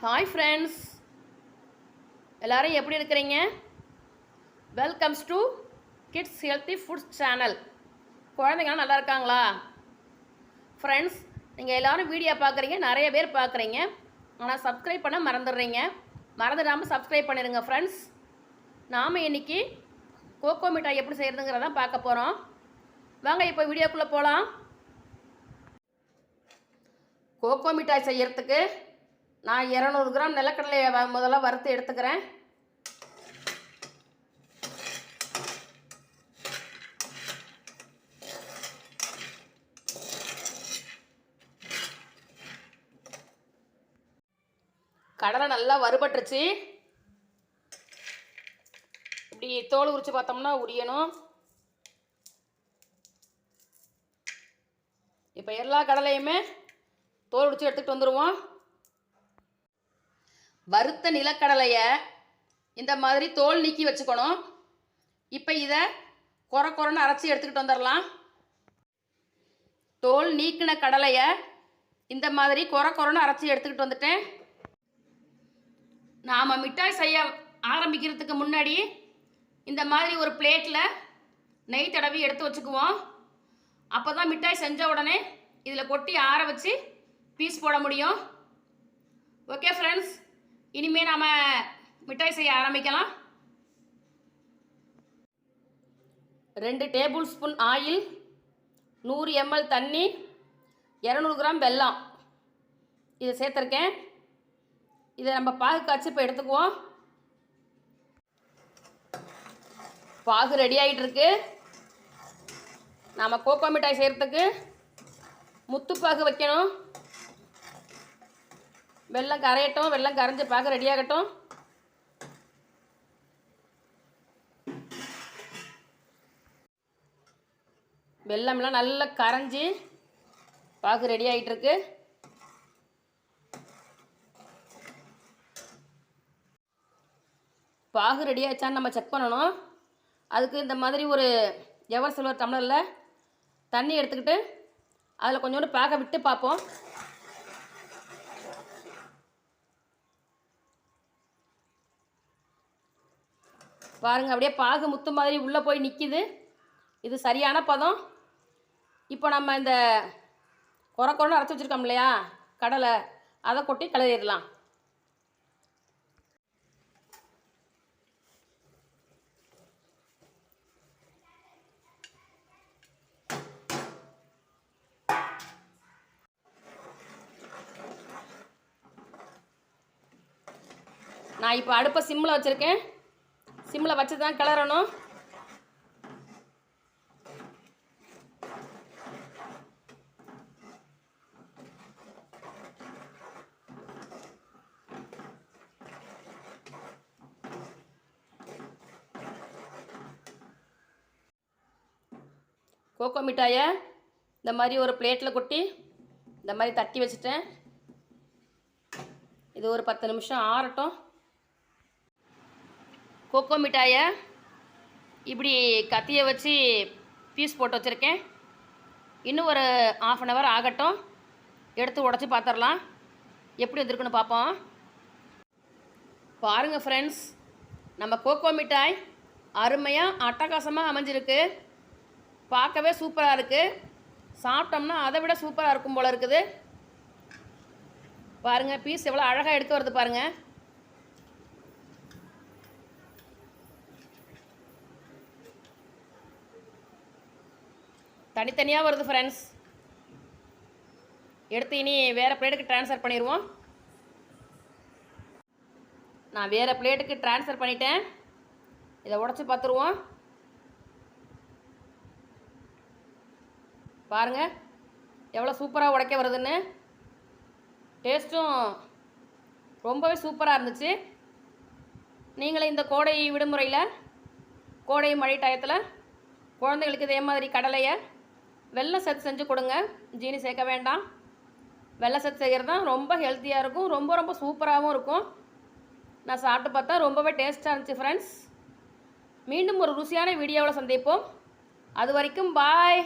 Hi friends, எல்லோரும் எப்படி இருக்கிறீங்க? Welcomes to kids healthy foods channel. குழந்தைங்களாம் நல்லா இருக்காங்களா? ஃப்ரெண்ட்ஸ், நீங்கள் எல்லோரும் வீடியோ பார்க்குறீங்க, நிறைய பேர் பார்க்குறீங்க, ஆனால் சப்ஸ்கிரைப் பண்ண மறந்துடுறீங்க. மறந்துடாமல் சப்ஸ்கிரைப் பண்ணிடுங்க ஃப்ரெண்ட்ஸ். நாம் இன்றைக்கி கோகோ மிட்டாய் எப்படி செய்கிறதுங்கிறதான் பார்க்க போகிறோம். வாங்க இப்போ வீடியோக்குள்ளே போகலாம். கோகோ மிட்டாய் செய்கிறதுக்கு நான் 200 கிராம் நிலக்கடலையை முதல்ல வறுத்து எடுத்துக்கிறேன். கடலை நல்லா வறுபட்டுருச்சு. இப்படி தோல் உரிச்சு பார்த்தோம்னா உரியணும். இப்போ எல்லா கடலையுமே தோல் உரிச்சு எடுத்துகிட்டு வந்துடுவோம். வறுத்த நிலக்கடலையை இந்த மாதிரி தோல் நீக்கி வச்சுக்கணும். இப்போ இதை கொரன்னு அரைச்சி எடுத்துக்கிட்டு வந்துடலாம். தோல் நீக்கின கடலையை இந்த மாதிரி கொரன்னு அரைச்சி எடுத்துக்கிட்டு வந்துட்டேன். நாம் மிட்டாய் செய்ய ஆரம்பிக்கிறதுக்கு முன்னாடி இந்த மாதிரி ஒரு பிளேட்டில் நெய் தடவி எடுத்து வச்சுக்குவோம். அப்போ தான் மிட்டாய் செஞ்ச உடனே இதில் கொட்டி ஆற வச்சு பீஸ் போட முடியும். ஓகே ஃப்ரெண்ட்ஸ், இனிமேல் நாம் மிட்டாய் செய்ய ஆரம்பிக்கலாம். 2 டேபிள் ஸ்பூன் ஆயில், 100 ml தண்ணி, 200 கிராம் வெல்லம் இதை சேர்த்துருக்கேன். இதை நம்ம பாகு காய்ச்சி இப்போ எடுத்துக்குவோம். பாகு ரெடி ஆகிட்டு இருக்கு. நாம் கோகோ மிட்டாய் செய்கிறதுக்கு முத்துப்பாகு வைக்கணும். வெல்லம் கரையட்டும். வெல்லம் கரைஞ்சி பாகு ரெடியாகட்டும். வெல்லம்லாம் நல்லா கரைஞ்சி பாகு ரெடி ஆகிட்டு இருக்கு. பாகு ரெடி ஆகிடுச்சான்னு நம்ம செக் பண்ணணும். அதுக்கு இந்த மாதிரி ஒரு எவர் சில்வர் டம்ளரில் தண்ணி எடுத்துக்கிட்டு அதில் கொஞ்சோண்டு பாகை விட்டு பார்ப்போம். பாருங்கள், அப்படியே பாகு முத்து மாதிரி உள்ளே போய் நிற்கிது. இது சரியான பதம். இப்போ நம்ம இந்த கொரன்னு அரைச்சி வச்சுருக்கோம் இல்லையா கடலை, அதை கொட்டி கிளறிடலாம். நான் இப்போ அடுப்பை சிம்மில் வச்சுருக்கேன். சிம்மில் வச்சு தான் கிளறணும். கோகோ மிட்டாயை இந்த மாதிரி ஒரு பிளேட்டில் கொட்டி இந்த மாதிரி தட்டி வச்சுட்டேன். இது ஒரு 10 நிமிஷம் ஆறட்டும். கோகோ மிட்டாயை இப்படி கத்தியை வச்சு பீஸ் போட்டு வச்சுருக்கேன். இன்னும் ஒரு 1/2 hour ஆகட்டும். எடுத்து உடச்சி பார்த்துடலாம் எப்படி வந்திருக்குன்னு பார்ப்போம். பாருங்கள் ஃப்ரெண்ட்ஸ், நம்ம கோகோ மிட்டாய் அருமையாக அட்டகாசமாக அமைஞ்சிருக்கு. பார்க்கவே சூப்பராக இருக்குது. சாப்பிட்டோம்னா அதை விட சூப்பராக இருக்கும் போல் இருக்குது. பாருங்கள், பீஸ் எவ்வளோ அழகாக எடுத்து வருது பாருங்கள். தனித்தனியாக வருது ஃப்ரெண்ட்ஸ். எடுத்து இனி வேறு பிளேட்டுக்கு ட்ரான்ஸ்ஃபர் பண்ணிடுவோம். நான் வேறு பிளேட்டுக்கு ட்ரான்ஸ்ஃபர் பண்ணிட்டேன். இதை உடச்சி பார்த்துருவோம். பாருங்கள் எவ்வளோ சூப்பராக உடைக்க வருதுன்னு. டேஸ்ட்டும் ரொம்பவே சூப்பராக இருந்துச்சு. நீங்களே இந்த கோடை விடுமுறையில், கோடை மழை டயத்தில் குழந்தைங்களுக்கு இதே மாதிரி கடலையை வெள்ளை சத்து செஞ்சு கொடுங்க. ஜீனி சேர்க்க வேண்டாம். வெள்ளை சத்து செய்கிறது தான் ரொம்ப ஹெல்த்தியாக இருக்கும். ரொம்ப சூப்பராகவும் இருக்கும். நான் சாப்பிட்டு பார்த்தா ரொம்பவே டேஸ்ட்டாக இருந்துச்சு ஃப்ரெண்ட்ஸ். மீண்டும் ஒரு ருசியான வீடியோவில் சந்திப்போம். அது வரைக்கும் பாய்.